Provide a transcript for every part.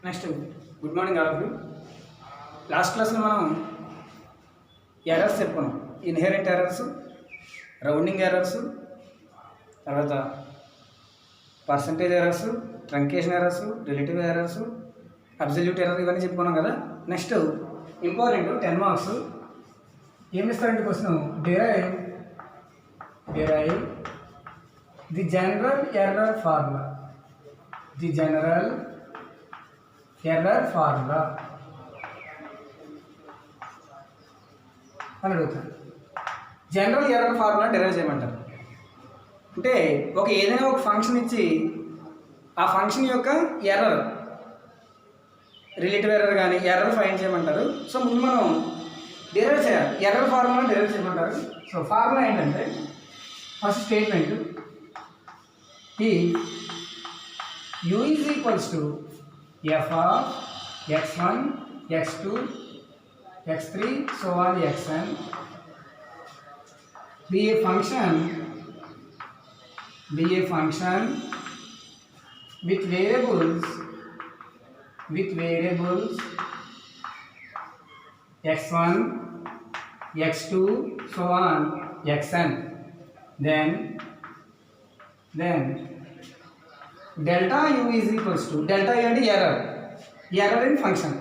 Next good morning all of you. Last క్లాస్లో మనం errors చెప్పుకున్నాం. ఇన్హెరెంట్ ఎర్రర్స్, రౌండింగ్ ఎర్రర్స్, తర్వాత percentage errors, truncation errors, relative errors, absolute error ఇవన్నీ చెప్పుకున్నాం కదా. నెక్స్ట్ ఇంపార్టెంట్ 10 మార్క్స్ ఏమి ఇస్తారంటే question derive the general error formula. The general error formula అని అడుగుతాను. జనరల్ ఎర్రర్ ఫార్ములా డిరైవ్ చేయమంటారు. అంటే ఏదైనా ఒక ఫంక్షన్ ఇచ్చి ఆ ఫంక్షన్ యొక్క ఎర్రర్, రిలేటివ్ ఎర్రర్ కానీ ఎర్రర్ ఫైండ్ చేయమంటారు. సో ముందు మనం డిరైవ్ చేయాలి. ఎర్రర్ ఫార్ములా డిరైవ్ చేయమంటారు. సో ఫార్ములా ఏంటంటే ఫస్ట్ స్టేట్మెంట్ ఈ u is equals to f of x1, x2, x3, so on xn be a function with variables x1, x2, so on xn. Then delta u is equals to, delta u అంటే error in function,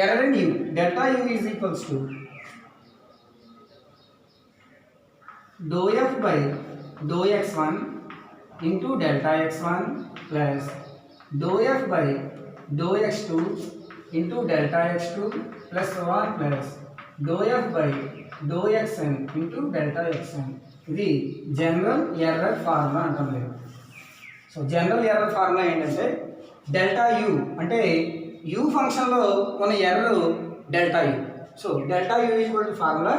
error in u. delta u is equals to dou f by dou x1 into delta x1 plus dou f by dou x2 into delta x2 plus so on plus dou f by dou xn into delta xn. ఇది general error formula అంటాం లేదు. So general error formula ఏంటంటే delta U అంటే U ఫంక్షన్లో ఉన్న error delta U. So delta U equal to formula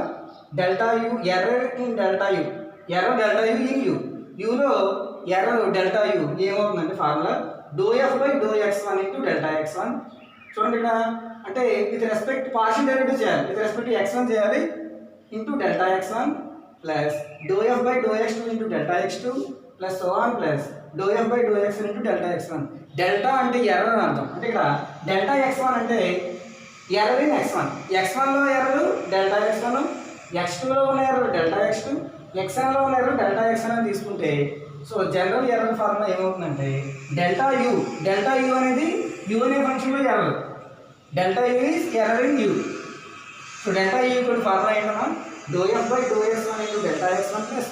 delta U error in delta U, error delta U in U, యులో error delta U ఏమవుతుందంటే formula do F by do x1 into delta x1. చూడండి ఇక్కడ అంటే with respect partial derivative చేయాలి, with respect x1 చేయాలి into delta x1 plus do F by do x2 into delta x2 plus so on plus do F by do xn into delta x1. Delta అంటే error అని అర్థం. అంటే ఇక్కడ delta x1 అంటే error in x1, x1లో error delta x1, x2లో ఉన్న error delta x2, xnలో ఉన్న ఎర్రర్ డెల్టా xn అని తీసుకుంటే సో జనరల్ ఎర్రర్ ఫార్ములా ఏమవుతుందంటే డెల్టా యు అనేది యు అనే ఫంక్షన్లో error, delta U is error in U. So delta U equal formula ఏంటన్నా do F by do x1 into delta x1 plus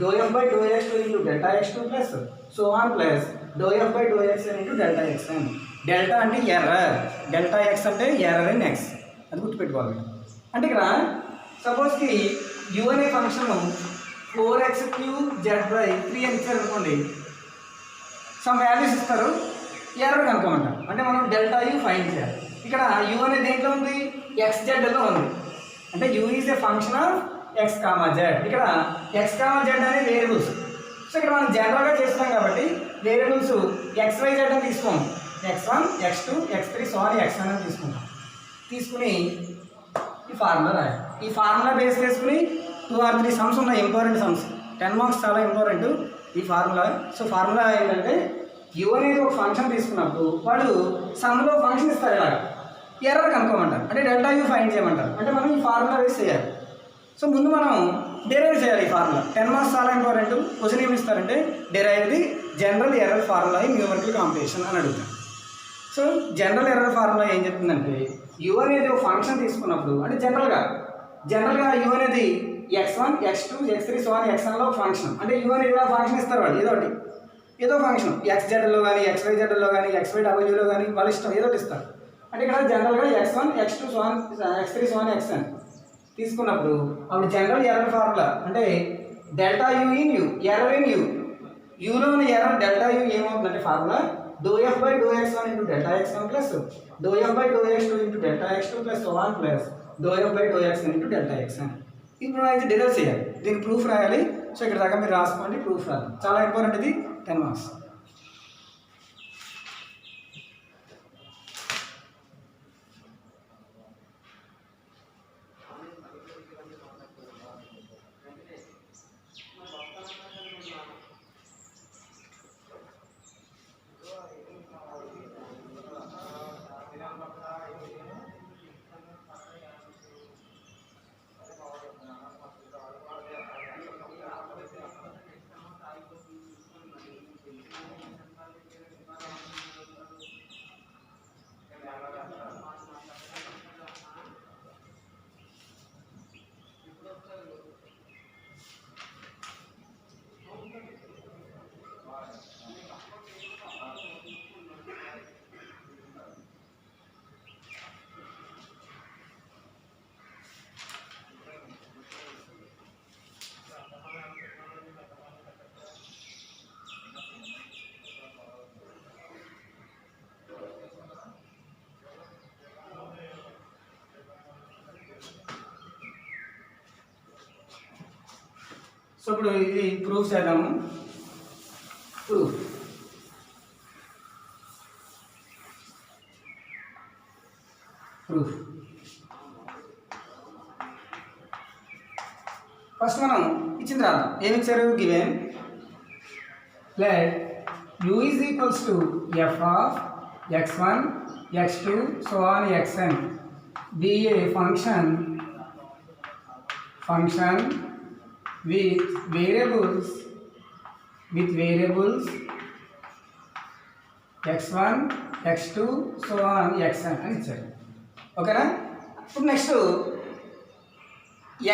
dou f by dou x2 into delta x2 plus so on plus dou f by dou xn into delta xn. Delta అంటే error, delta x అంటే error in x, అది గుర్తుపెట్టుకోవాలి. అంటే ఇక్కడ సపోజ్కి u అనే function 4x3z/3 అని ఇచ్చారు అనుకోండి, సమ్ వాల్యూస్ ఇస్తారు, ఎర్రర్ కనుక్కోమంటారు. అంటే మనం డెల్టా యు ఫైండ్ చేయాలి. ఇక్కడ u అనేది దేంట్లో ఉంది, xzలో ఉంది. అంటే u is a function of x, z. ఇక్కడ x, z అనే వేరియబుల్స్. సో ఇక్కడ మనం జనరల్గా చేస్తున్నాం కాబట్టి వేరియబుల్స్ xyz అని తీసుకోం, x1, x2, x3, సో అని xn అని తీసుకుంటాం. తీసుకుని ఈ ఫార్ములా రాయాలి. ఈ ఫార్ములా బేస్ చేసుకుని 2 or 3 సమ్స్ ఉన్నాయి, ఇంపార్టెంట్ సమ్స్, 10 మార్క్స్ చాలా ఇంపార్టెంట్ ఈ ఫార్ములా. సో ఫార్ములా ఏంటంటే యు అనేది ఒక ఫంక్షన్ తీసుకున్నప్పుడు వాళ్ళు సమ్లో ఫంక్షన్ ఇస్తారు, ఇలాగ ఎర్రర్ కనుక్కోమంటారు. అంటే డెల్టా యు ఫైండ్ చేయమంటారు. అంటే మనం ఈ ఫార్ములా వేసి చేయాలి. సో ముందు మనం డిరైవ్ చేయాలి ఈ ఫార్ములా. 10 మార్క్స్ చాలా ఇంపార్టెంట్. క్వశ్చన్ ఏమి ఇస్తారంటే derive the general error formula in numerical competition అని అడుగుతాం. సో జనరల్ ఎర్రర్ ఫార్ములా ఏం చెప్తుందంటే యు అనేది ఒక ఫంక్షన్ తీసుకున్నప్పుడు, అంటే జనరల్గా యు అనేది x1, x2, x3, సో అని xnలో ఒక ఫంక్షన్. అంటే యు అనేది ఏదో ఫంక్షన్ ఇస్తారు వాళ్ళు, ఏదో ఫంక్షన్ xzలో కానీ xyzలో కానీ xywలో కానీ వాళ్ళ ఇష్టం ఏదో ఇస్తారు. అంటే ఇక్కడ జనరల్గా x1, x2, సో అని x3, సో అని xn తీసుకున్నప్పుడు అప్పుడు జనరల్ ఎర్రర్ ఫార్ములా అంటే delta U in U, error in U, యూలో ఉన్న ఎర్రర్ డెల్టా యు ఏమవుతుందంటే formula do F by do x1 into delta x1 plus do F by do x2 into delta x2 plus so on plus do F by do xn into delta xn. ఇప్పుడు అయితే derive చేయాలి, దీని proof రాయాలి. So ఇక్కడ దాకా మీరు రాసుకోండి, proof రాయాలి, చాలా ఇంపార్టెంట్ ఇది, 10 మార్క్స్. సో ఇప్పుడు ఇది ప్రూఫ్ చేద్దాము. ప్రూఫ్ ఫస్ట్ మనం ఇచ్చింది రాద్దాం. ఏమి ఇచ్చారు? Given let u is equals to f of x1 x2 so on xn be a function with variables x1 x2 so on xn అని ఇచ్చారు. ఓకేనా? ఇప్పుడు నెక్స్ట్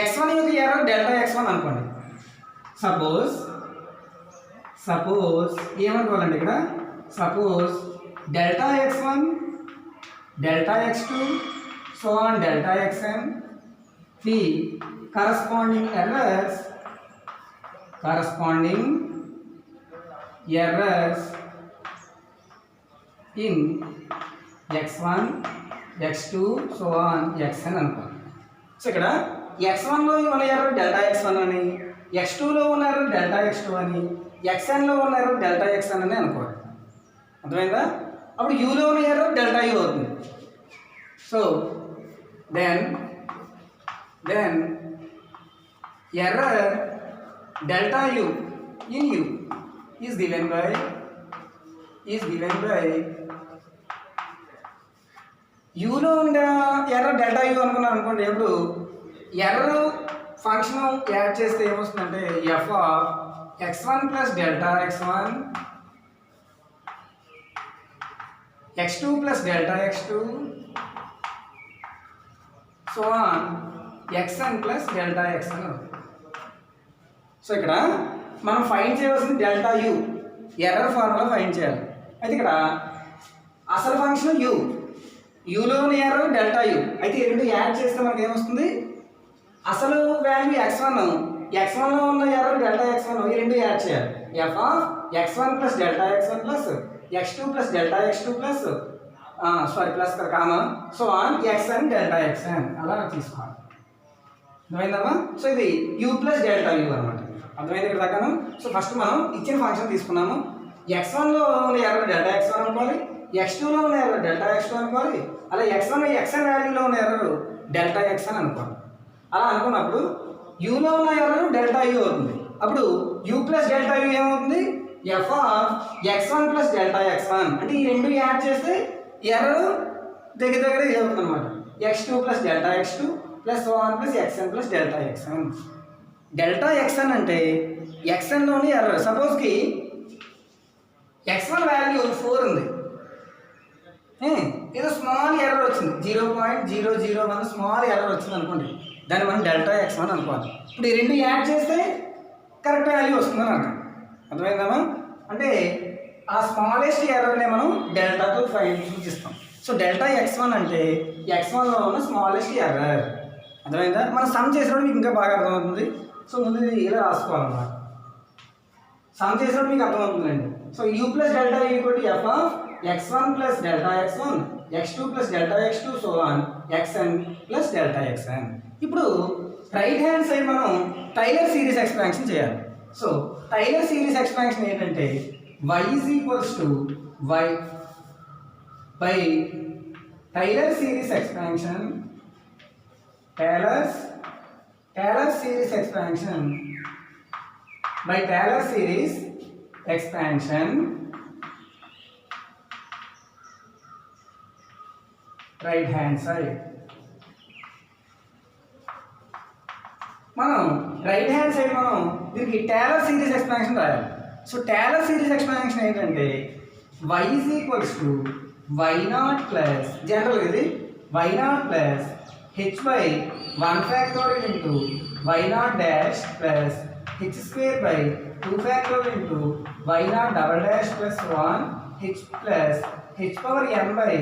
x1 యొక్క ఎర్రర్ డెల్టా x1 అనుకోండి. సపోజ్ ఏమనుకోవాలండి ఇక్కడ? Suppose delta x1 delta x2 so on delta xn the corresponding errors in x1 x2 so on xn అనుకోండి. So ఇక్కడ x1లో ఉన్న ఎర్రర్ డెల్టా x1 అని, x2లో ఉన్న ఎర్రర్ డెల్టా x2 అని, xnలో ఉన్న ఎర్రర్ డెల్టా xn అని అనుకోవాలి. అర్థమైందా? అప్పుడు యూలో ఉన్న ఎర్రర్ డెల్టా యూ అవుతుంది. So then error delta U in U is given by యూలో ఉన్న ఎర్రర్ డెల్టా యూ అనుకున్నాను అనుకోండి. ఇప్పుడు ఎర్రర్ ఫంక్షన్ యాడ్ చేస్తే ఏమొస్తుందంటే F of x1 plus delta x1 x2 plus delta x2 so on xn plus delta xn. So ఇక్కడ మనం find చేయవలసింది delta U, error formula find చేయాలి. అయితే ఇక్కడ అసలు ఫంక్షన్ యూలో ఉన్న ఎర్రర్ డెల్టా యూ. అయితే ఈ రెండు యాడ్ చేస్తే మనకి ఏమొస్తుంది? అసలు వాల్యూ x1లో ఉన్న ఎర్రర్ డెల్టా x1 ఈ రెండు యాడ్ చేయాలి. F of x1 plus delta x1 plus x2 plus delta x2 plus plus comma so on xn delta xn అలా తీసుకోవాలి. అర్థమైందమ్మా? సో ఇది u ప్లస్ డెల్టా యూ అనమాట. అర్థమైంది ఇక్కడ దాకాను? సో ఫస్ట్ మనం ఇచ్చిన ఫంక్షన్ తీసుకున్నాము. x1లో ఉన్న ఎర్రర్ డెల్టా x1 అనుకోవాలి, x2లో ఉన్న ఎర్రర్ డెల్టా x2 అనుకోవాలి, అలా xn వాల్యూలో ఉన్న ఎర్రర్ డెల్టా xn అనుకోవాలి. అలా అనుకున్నప్పుడు యూలో ఉన్న ఎర్రర్ డెల్టా యూ అవుతుంది. అప్పుడు యూ ప్లస్ డెల్టా యూ ఏమవుతుంది? F of x1 plus delta x1 అంటే ఈ రెండు యాడ్ చేస్తే ఎర్రర్ దగ్గర ఇది అవుతుంది అనమాట. x2 plus delta x2 plus so on plus xn plus delta xn. Delta xn అంటే xnలోని ఎర్రర్. సపోజ్కి x1 వాల్యూ 4 ఉంది, ఏదో స్మాల్ ఎర్రర్ వచ్చింది, 0.001 స్మాల్ ఎర్రర్ వచ్చింది అనుకోండి. దాన్ని మనం డెల్టా x1 అనుకోవాలి. ఇప్పుడు ఈ రెండు యాడ్ చేస్తే కరెక్ట్ వాల్యూ వస్తుందని అర్థం. అర్థమైందమ్మా? అంటే ఆ స్మాలెస్ట్ ఎర్రర్ని మనం డెల్టాతో సూచిస్తాం. సో డెల్టా x1 అంటే x1లో ఉన్న స్మాలెస్ట్ ఎర్రర్. అర్థమైందా? మనం సమ్ చేసినప్పుడు మీకు ఇంకా బాగా అర్థమవుతుంది. సో ముందు ఇలా రాసుకోవాలన్నమాట. సమ్ చేసినప్పుడు మీకు అర్థమవుతుందండి. So you plus delta equal to F of x1 plus delta x1 x2 plus delta x2 so on xn plus delta xn. ఇప్పుడు రైట్ హ్యాండ్ సైడ్ మనం టైలర్ సిరీస్ ఎక్స్పాన్షన్ చేయాలి. సో టైలర్ సిరీస్ ఎక్స్పాన్షన్ ఏంటంటే y is equals to y by Taylor series expansion Taylor series expansion by Taylor series expansion right hand side. మనం right hand side మనం దీనికి Taylor series expansion రాయాలి. So Taylor series expansion ఏంటంటే y is equals to y0 plus general ఇది y0 plus h by 1 factorial into y0 dash plus h square by 2 factorial into y0 double dash plus 1 h plus h power n by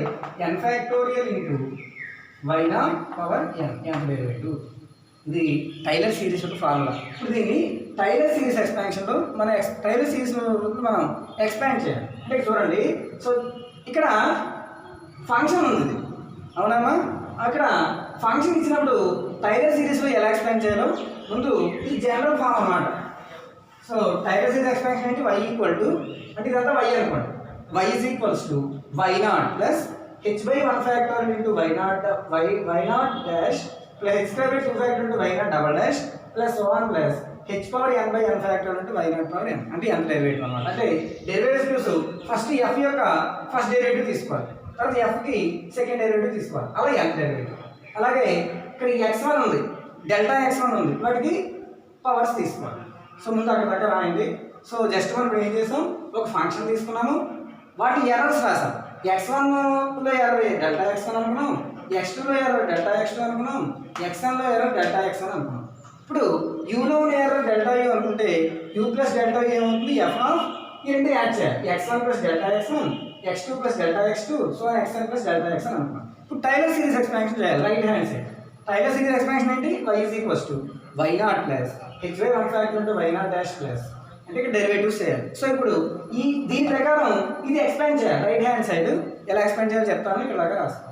n factorial into y0 power n derivative. ఇది tailor series యొక్క formula. ఇప్పుడు దీన్ని tailor series ఎక్స్పాన్షన్లో tailor సిరీస్లో మనం expand చేయాలి. అంటే చూడండి, so ఇక్కడ ఫంక్షన్ ఉంది, అవునమ్మా? అక్కడ ఫంక్షన్ ఇచ్చినప్పుడు టైలర్ సిరీస్లో ఎలా ఎక్స్ప్లెయిన్ చేయాలో ముందు ఈ జనరల్ ఫామ్ అన్నమాట. సో టైలర్ సీరీస్ ఎక్స్పాన్షన్ ఏంటి y ఈక్వల్ టు అంటే ఇదంతా y అనుకోండి y is equals to y0 plus h/1 factor into y0 dash plus h² 2 factor into y0 double dash plus so on plus h/n/n factor into y0/n అంటే ఎంత derivative అన్నమాట. అంటే derivatives first f యొక్క first derivative తీసుకోవాలి, తర్వాత f కి second derivative తీసుకోవాలి, అలా n డెరివేటివ్. అలాగే ఇక్కడ x1 ఉంది, డెల్టా x1 ఉంది, వాటికి పవర్స్ తీసుకోవాలి. సో ముందు అక్కడ దగ్గర రాయండి. సో జస్ట్ మనం ఏం చేసాం, ఒక ఫంక్షన్ తీసుకున్నాము, వాటి ఎర్రర్స్ రాసాం. x1లో ఎర్రర్ డెల్టా x1 అనుకున్నాం, x2లో ఎర్రర్ డెల్టా x2 అనుకున్నాం, xnలో ఎర్రర్ డెల్టా x1 అనుకున్నాం. ఇప్పుడు యూలో ఉన్న ఎర్రర్ డెల్టా యూ అనుకుంటే u ప్లస్ డెల్టా యూ ఏమవుతుంది, f ఆఫ్ ఈ రెండు యాడ్ చేయాలి, x1 plus delta x1, x2 plus delta x2, so xn plus delta xn అనుకున్నాం. ఇప్పుడు టైలర్ సిరీస్ ఎక్స్పాన్షన్ చేయాలి right hand side. Taylor series expansion ఏంటి, y is equals to y0 plus h/1 factor into y0 dash plus అంటే ఇక్కడ derivatives చేయాలి. So ఇప్పుడు దీని ప్రకారం ఇది ఎక్స్పాండ్ చేయాలి రైట్ హ్యాండ్ సైడ్. ఎలా ఎక్స్పాండ్ చేయాలో చెప్తాను, ఇక్కడ దాకా రాస్తాను.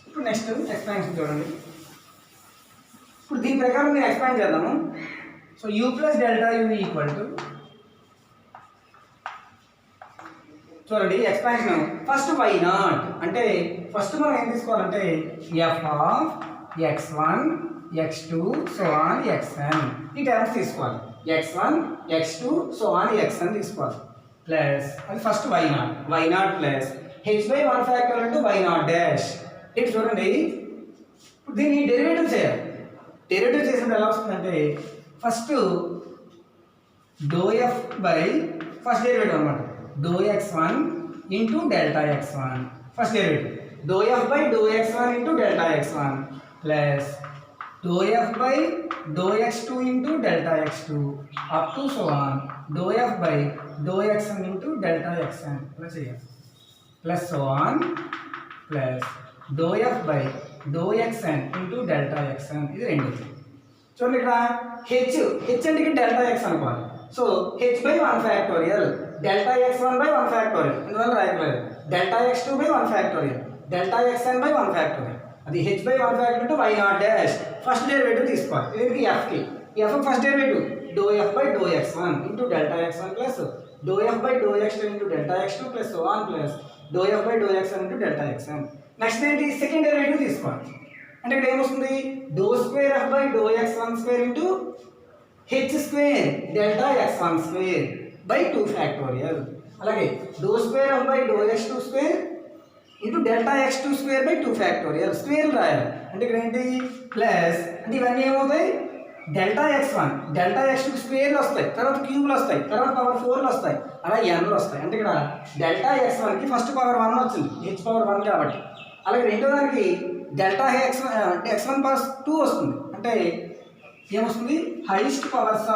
ఇప్పుడు నెక్స్ట్ ఎక్స్పాన్షన్ చూడండి. ఇప్పుడు దీని ప్రకారం మీరు ఎక్స్పాండ్ చేద్దాము. So u plus delta U equal to చూడండి ఎక్స్పాన్షన్ ఫస్ట్ y0 అంటే ఫస్ట్ మనం ఏం తీసుకోవాలంటే f of x1 x2 so on xn ఈ టర్మ్స్ తీసుకోవాలి. x1 x2 so on xn తీసుకోవాలి ప్లస్ అది first y0 plus h/1 factor into y0 dash. ఇటు చూడండి ఇప్పుడు దీన్ని డెరివేటివ్ చేయాలి. డెరివేటివ్ చేసినప్పుడు ఎలా వస్తుందంటే first ∂f by first derivative అనమాట ∂x1 into delta x1 first derivative ∂f by ∂x1 into delta x1 plus ∂f by ∂x2 into delta x2 up to so on ∂f by ∂xn into delta xn ఇలా చేయాలి plus so on plus ∂f by ∂xn into delta xn ఇది రెండు. చూడండి ఇక్కడ h అంటే ఇక్కడ delta x అనుకోవాలి. So h/1 factorial delta x1/1 factorial ఇందువల్ల రాయట్లేదు delta x2 by 1 factorial delta xn/1 factorial అది h/1 factor into y0 dash first derivative తీసుకోవాలి. ఇది f కి f first derivative ∂f by ∂x1 into delta x1 plus ∂f by ∂x2 into delta x2 plus so on plus ∂f by ∂xn into delta xn. Next ఏంటి second derivative తీసుకోవాలి. అంటే ఇక్కడ ఏమొస్తుంది ∂2f by ∂x1 square into h² delta x1 square by 2 factorial. అలాగే ∂2f by ∂x2 square into delta x2 square by 2 factorial square రాయాలి. అంటే ఇక్కడ ఏంటి ప్లస్ అంటే ఇవన్నీ ఏమవుతాయి డెల్టా x1 డెల్టా x2 స్క్వేర్లు వస్తాయి, తర్వాత క్యూబ్లు వస్తాయి, తర్వాత పవర్ 4లు వస్తాయి, అలా nలు వస్తాయి. అంటే ఇక్కడ డెల్టా x1కి ఫస్ట్ పవర్ 1 వచ్చింది h/1 కాబట్టి. అలాగే రెండో దానికి డెల్టా x1 పవర్ 2 వస్తుంది. అంటే ఏమొస్తుంది highest powers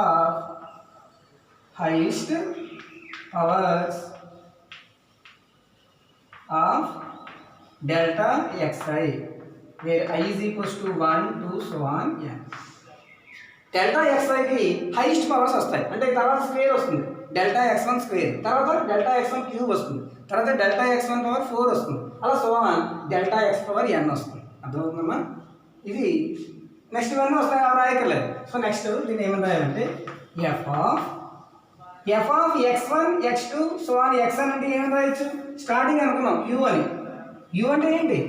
of delta xi where i is equals to 1 2 so on n. Delta xiకి హైయెస్ట్ పవర్స్ వస్తాయి. అంటే తర్వాత స్క్వేర్ వస్తుంది డెల్టా x1 స్క్వేర్, తర్వాత డెల్టా x1 క్యూబ్ వస్తుంది, తర్వాత డెల్టా x1 పవర్ 4 వస్తుంది, అలా so on delta x power n వస్తుంది. అర్థమవుతుందమ్మా? ఇది నెక్స్ట్ ఇవన్నీ వస్తాయి రాయకలేదు. సో నెక్స్ట్ దీన్ని ఏమని రాయాలంటే f of x1 x2 so on xn అంటే ఏమని రాయొచ్చు స్టార్టింగ్ అనుకున్నాం u అని. u అంటే ఏంటి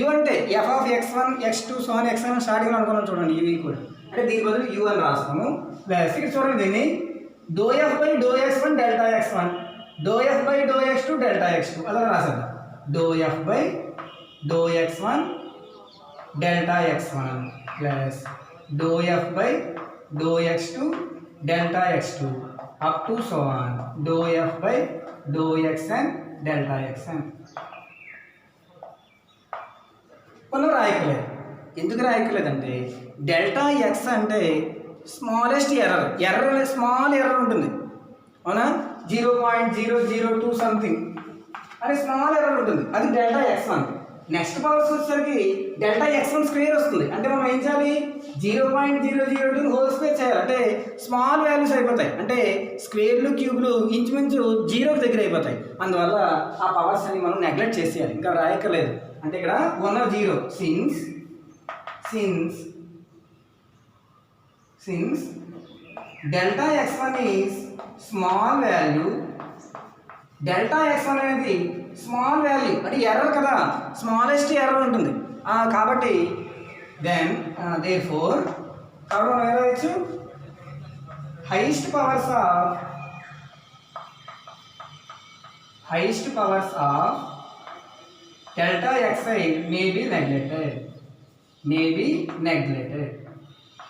u అంటే f of x1 x2 so on xn starting అనుకున్నాం చూడండి u ఈక్వల్ అంటే దీని బదులు u అని రాస్తాము ప్లస్ ఇక్కడ చూడండి దీన్ని ∂f by ∂x1 delta x1 do F by do X two delta X two అలా రాసేద్దాం. Do F by do X one delta X one plus do F by do X two delta X two up to so on do F by do XN delta XN. మనం రాయకలేదు. ఎందుకు రాయకలేదంటే delta X అంటే smallest error small error ఉంటుంది అవునా, 0.002 something అని small error ఉంటుంది, అది delta X one. Next powers వచ్చేసరికి డెల్టా ఎక్స్ వన్ స్క్వేర్ వస్తుంది. అంటే మనం ఏం చేయాలి, 0.002 హోల్ స్క్వేర్ చేయాలి. అంటే స్మాల్ వాల్యూస్ అయిపోతాయి, అంటే స్క్వేర్లు క్యూబ్లు ఇంచుమించు జీరోకి దగ్గర అయిపోతాయి. అందువల్ల ఆ పవర్స్ అని మనం నెగ్లెక్ట్ చేసేయాలి, ఇంకా రాయక్కర్లేదు. అంటే ఇక్కడ 1 or 0 since delta x1 is small value, delta x1 అనేది స్మాల్ వాల్యూ అంటే ఎర్రర్ కదా, స్మాలెస్ట్ ఎర్రర్ ఉంటుంది కాబట్టి దెన్ therefore కాబట్టి మనం ఏం రాయొచ్చు, highest powers of delta xi may be neglected.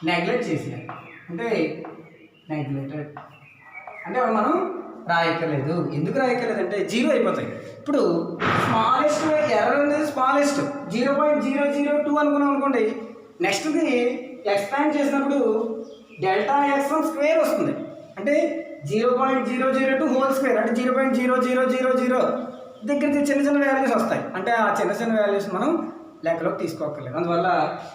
Neglect చేసేయాలి. అంటే నెగ్లెక్టెడ్ అంటే మనం రాయక్కర్లేదు. ఎందుకు రాయక్కర్లేదు అంటే జీరో అయిపోతాయి. ఇప్పుడు స్మాలెస్ట్ ఎర్రర్ అనేది స్మాలెస్ట్ 0.002 అనుకున్నాం అనుకోండి, నెక్స్ట్ది ఎక్స్పాండ్ చేసినప్పుడు డెల్టా ఎక్స్ వన్ స్క్వేర్ వస్తుంది. అంటే 0.002 హోల్ స్క్వేర్ అంటే 0.0000 దగ్గర చిన్న చిన్న వాల్యూస్ వస్తాయి. అంటే ఆ చిన్న చిన్న వాల్యూస్ మనం లెక్కలోకి తీసుకోక్కర్లేదు. అందువల్ల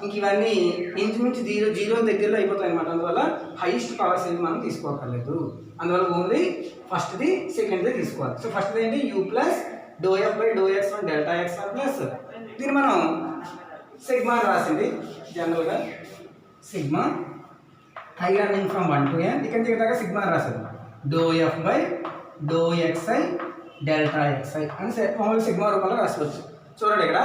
ఇంక ఇవన్నీ ఇంచుమించు జీరో దగ్గరలో అయిపోతాయి అనమాట. అందువల్ల హైయెస్ట్ పవర్స్ ఏమి మనం తీసుకోక్కర్లేదు. అందువల్ల ఓన్లీ ఫస్ట్ది సెకండ్ది తీసుకోవాలి. సో ఫస్ట్ది ఏంటి, u plus do F by do X one delta X one plus దీన్ని మనం సిగ్మా రాసింది జనరల్గా, sigma I running from 1 to n ఇక్కడ దగ్గర సిగ్మా రాసింది, do F by do x i delta x i అని మామూలు సిగ్మా రూపంలో రాసుకోవచ్చు. చూడండి ఇక్కడ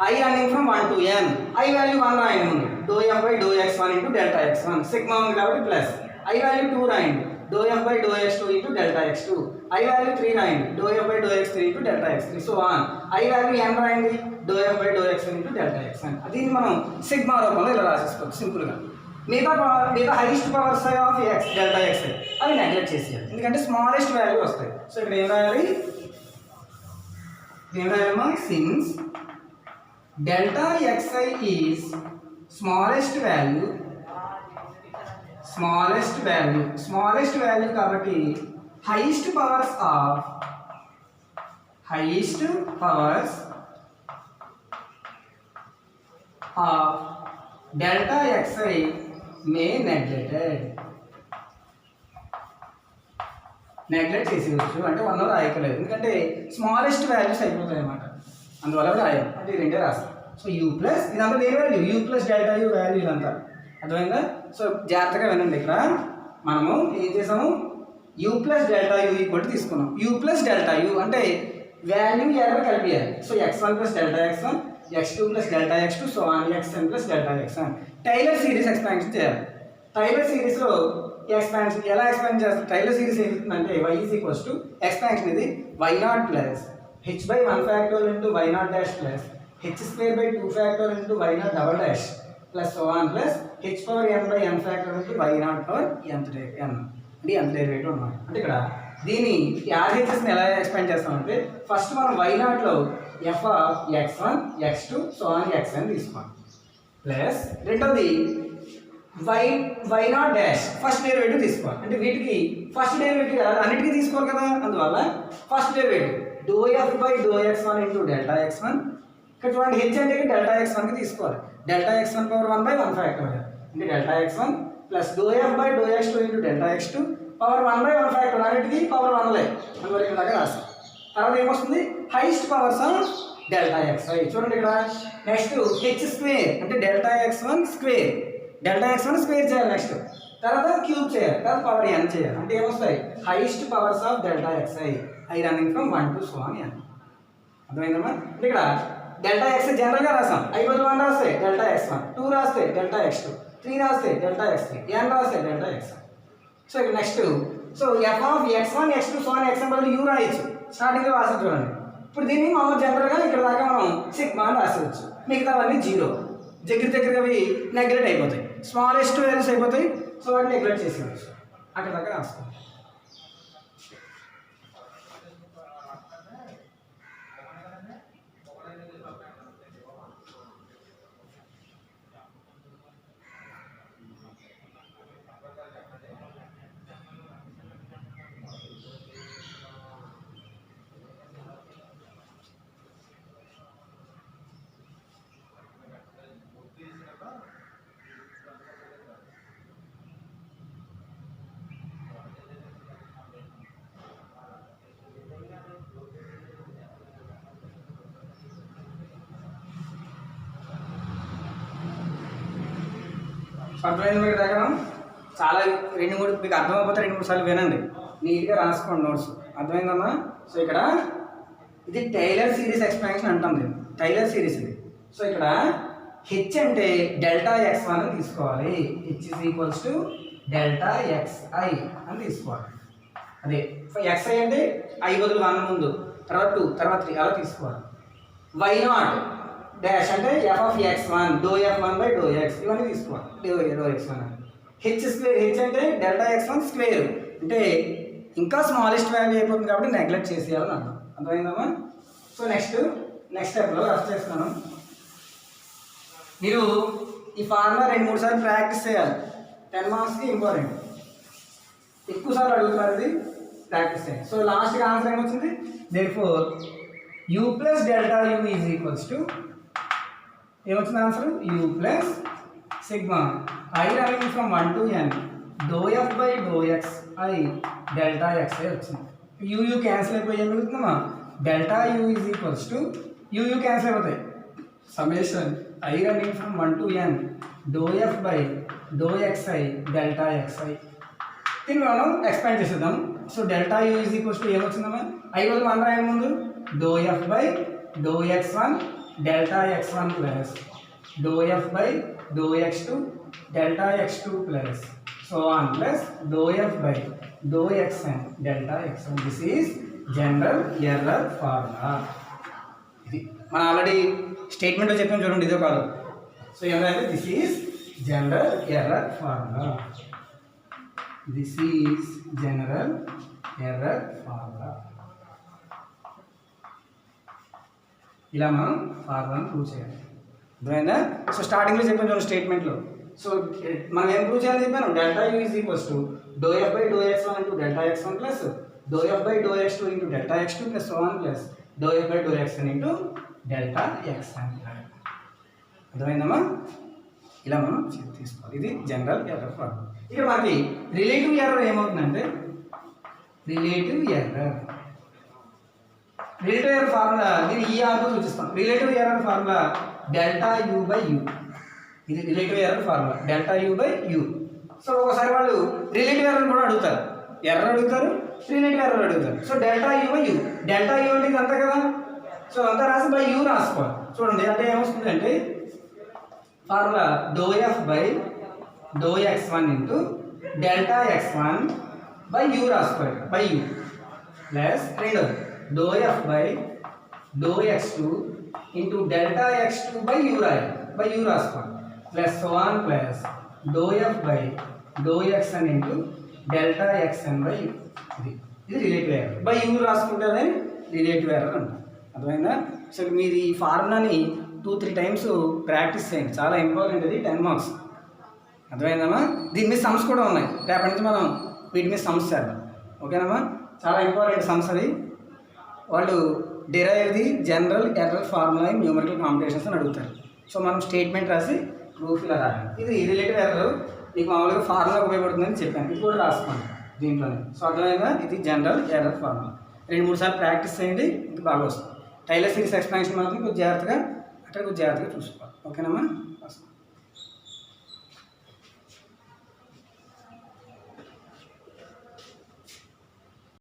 I running from 1 to n, I value 1 రాయండి ముందు, do F by do X one into delta X one, sigma ఉంది కాబట్టి ప్లస్ I value 2 రాయండి, do F by do X two into delta X two, I value 3 రాయండి, do F by do x three into delta x three, so on I value n రాయండి, do F by do X one into delta X one. దీన్ని మనం sigma రూపంలో ఇలా రాసేసుకోవచ్చు సింపుల్గా. మిగతా highest powers of X delta X అవి neglect చేసేయాలి, ఎందుకంటే స్మాలెస్ట్ వాల్యూ వస్తాయి. సో ఇక్కడ ఏం రాయాలమ్మా, since delta xi is smallest value కాబట్టి highest powers of delta xi may neglect చేసేయచ్చు. అంటే 1 అవర్ రాయకలేదు, ఎందుకంటే స్మాలెస్ట్ వాల్యూస్ అయిపోతాయి అన్నమాట. అందువల్ల రాయాలి. అంటే ఈ రెండే రాస్తాం. సో యూ ప్లస్ ఇదంతా ఏ value, U plus delta U value ఇదంతా అర్థమైందా. సో జాగ్రత్తగా వినండి, ఇక్కడ మనము ఏం చేసాము, U plus delta U equal తీసుకున్నాం. యూ ప్లస్ డెల్టా యూ అంటే వాల్యూ ఎర్రర్ కలిపియాలి. So x1 plus delta x1, x2 plus delta x2, so on xn plus delta x1. Taylor series expansion చేయాలి. టైలర్ సిరీస్లో ఎక్స్పాన్షన్ ఎలా expand చేస్తారు, Taylor series ఏంటంటే y is equals to expansion ఇది y0 plus h by 1 factorial into y0 dash plus h square by 2 factorial into y0 double dash plus so on plus h power n by n factorial into y0 power nth అంటే nth derivative అన్నమాట. అంటే ఇక్కడ దీన్ని RHS ని ఎలా expand చేస్తామంటే first మనం y0 లో f of x1 x2 so on xn తీసుకోవాలి ప్లస్ రెండోది y0 డాష్ ఫస్ట్ డెరివేటివ్ తీసుకోవాలి. అంటే వీటికి ఫస్ట్ డెరివేటివ్ అన్నిటికీ తీసుకోవాలి కదా, అందువల్ల first derivative do F by do X one into delta X one. ఇక్కడ చూడండి హెచ్ అంటే డెల్టా ఎక్స్ వన్కి తీసుకోవాలి, delta X one power 1 by 1 factorial అంటే delta X one plus do F by do X two into delta X two power 1 by 1 factorial అన్నిటికీ power 1 లే అందువరకు ఇక్కడ దాకా రాస్తాం. తర్వాత ఏమొస్తుంది, highest powers of delta X Y. చూడండి ఇక్కడ నెక్స్ట్ హెచ్ స్క్వేర్ అంటే delta X one square, delta X one square చేయాలి, నెక్స్ట్ తర్వాత క్యూబ్ చేయాలి, తర్వాత పవర్ ఎన్ చేయాలి. అంటే ఏమొస్తాయి, highest powers of delta X I running from 1 to so on n. అర్థమైందమ్మా. అంటే ఇక్కడ డెల్టా ఎక్స్ జనరల్గా రాసాం, ఐ బదులు 1 రాస్తే డెల్టా ఎక్స్ వన్, 2 రాస్తే డెల్టా ఎక్స్ టూ, 3 రాస్తే డెల్టా ఎక్స్ త్రీ, n రాస్తే డెల్టా ఎక్స్. సో ఇక్కడ next so F of x1 x2 so అని xn బదులు u రాయొచ్చు, స్టార్టింగ్లో రాసి చూడండి. ఇప్పుడు దీన్ని మామూలు జనరల్గా ఇక్కడ దాకా మనం సిగ్మా అని రాసేవచ్చు, మిగతావన్నీ జీరో, దగ్గరగా అవి నెగ్లెక్ట్ అయిపోతాయి, స్మాలెస్ట్ వాల్యూస్ అయిపోతాయి. సో వాటిని నెగ్లెక్ట్ చేసేవచ్చు, అక్కడ దాకా రాసుకోండి. అర్థమైంది మీకు దగ్గర? చాలా 2-3 మీకు అర్థమైపోతే 2-3 సార్లు వినండి, నీట్గా రాసుకోండి నోట్స్. అర్థమైందమ్మా? సో ఇక్కడ ఇది టైలర్ సిరీస్ ఎక్స్ప్లెనేషన్ అంటాం, దీన్ని టైలర్ సిరీస్ ఇది. సో ఇక్కడ హెచ్ అంటే డెల్టా x1 అని తీసుకోవాలి, H is equals to delta xi అని తీసుకోవాలి. అదే xi అంటే i బదులు 1 ముందు, తర్వాత 2, తర్వాత 3 అలా తీసుకోవాలి. y0 డాష్ అంటే f of x1 do f1 by do x ఇవన్నీ తీసుకోవాలి, డో x1 అని. హెచ్ స్క్వేర్, హెచ్ అంటే డెల్టా x1 స్క్వేర్ అంటే ఇంకా స్మాలెస్ట్ వాల్యూ అయిపోతుంది కాబట్టి నెగ్లెక్ట్ చేసేయాలని అర్థం. అర్థమైందమ్మా? సో నెక్స్ట్ స్టెప్లో రఫ్ చేస్తున్నాను. మీరు ఈ ఫార్ములా 2-3 సార్లు ప్రాక్టీస్ చేయాలి, 10 మార్క్స్కి ఇంపార్టెంట్, ఎక్కువ సార్లు అడుగుతున్నారు, ఇది ప్రాక్టీస్ చేయాలి. సో లాస్ట్గా ఆన్సర్ ఏమొచ్చింది? Therefore u plus delta u is equals to ఏమొచ్చింది answer? u plus sigma i running from 1 to n do F by do x i delta xi వచ్చింది. u క్యాన్సిల్ అయిపోయి ఏం మిగులుతుందమ్మా? Delta u is equals to u cancel అయిపోతాయి, summation i running from 1 to n do F by do xi delta xi. దీన్ని మనం expand చేసేద్దాం. So delta u is equals to ఏమొచ్చిందమ్మా? i బదులు 1 రాయని ముందు do F by do x1 delta x1 plus do F by do x2 delta x2 plus so on plus do F by do xn delta xn. This is general error formula. ఇది మనం already స్టేట్మెంట్లో చెప్పాం చూడండి, ఇదో కాదు. So ఏమైంది? This is general error formula. This is general error formula. ఇలా మనం ఫార్ములాను ప్రూవ్ చేయాలి. అర్థమైందా? సో స్టార్టింగ్లో చెప్పాను చూడండి స్టేట్మెంట్లో. సో మనం ఏం ప్రూవ్ చేయాలని చెప్పాను? Delta u is equals to do F by do x1 into delta x1 plus do F by do x2 into delta x2 plus so on plus do F by do xn into delta xn. అర్థమైందమ్మా? ఇలా మనం తీసుకోవాలి. ఇది general error formula. ఇక్కడ మనకి relative error ఏమవుతుందంటే relative error formula దీన్ని ఈ ఆర్తో సూచిస్తాం. Relative error formula delta u by u. ఇది relative error formula delta u by u. So ఒకసారి వాళ్ళు రిలేటివ్ ఎర్రర్ కూడా అడుగుతారు, ఎర్రర్ అడుగుతారు, రిలేటివ్ ఎర్రర్ అడుగుతారు. So delta u by u, delta u అంటే అంతా కదా, సో అంతా రాసి బై u రాసుకోవాలి. చూడండి అంటే ఏమొస్తుంది అంటే formula do F by do x1 into delta x1 by u రాసుకోవాలి, బై u ప్లస్ రెండోది do F by do x2 into delta x2 by u రాయాలి, బై u రాసుకోవాలి plus so on plus do F by do xn into delta xn by u. ఇది relative error. By u రాసుకుంటే relative error అంటారు. అర్థమైందా? So మీరు ఈ ఫార్ములాని 2-3 times practice చేయండి, చాలా ఇంపార్టెంట్. ఇది 10 మార్క్స్. అర్థమైందమ్మా? దీని మీద సమ్స్ కూడా ఉన్నాయి, రేపటి నుంచి మనం వీటి మీద సమ్స్ చేద్దాం. ఓకేనమ్మా? చాలా ఇంపార్టెంట్ సమ్స్ అది. వాళ్ళు derive the general error formula in numerical competitions అని అడుగుతారు. సో మనం స్టేట్మెంట్ రాసి ప్రూఫ్ ఇలా రాయాలి. ఇది రిలేటివ్ ఎర్రర్ మీకు మామూలుగా ఫార్ములా ఉపయోగపడుతుందని చెప్పాను, ఇది కూడా రాసుకోండి దీంట్లోనే. సో అర్థమైందా? ఇది జనరల్ ఎర్రర్ ఫార్ములా. 2-3 సార్లు ప్రాక్టీస్ చేయండి, ఇది బాగా వస్తుంది. టైలర్ సిరీస్ ఎక్స్ప్లెనేషన్ మాత్రం కొంచెం జాగ్రత్తగా చూసుకోవాలి. ఓకేనమ్మా?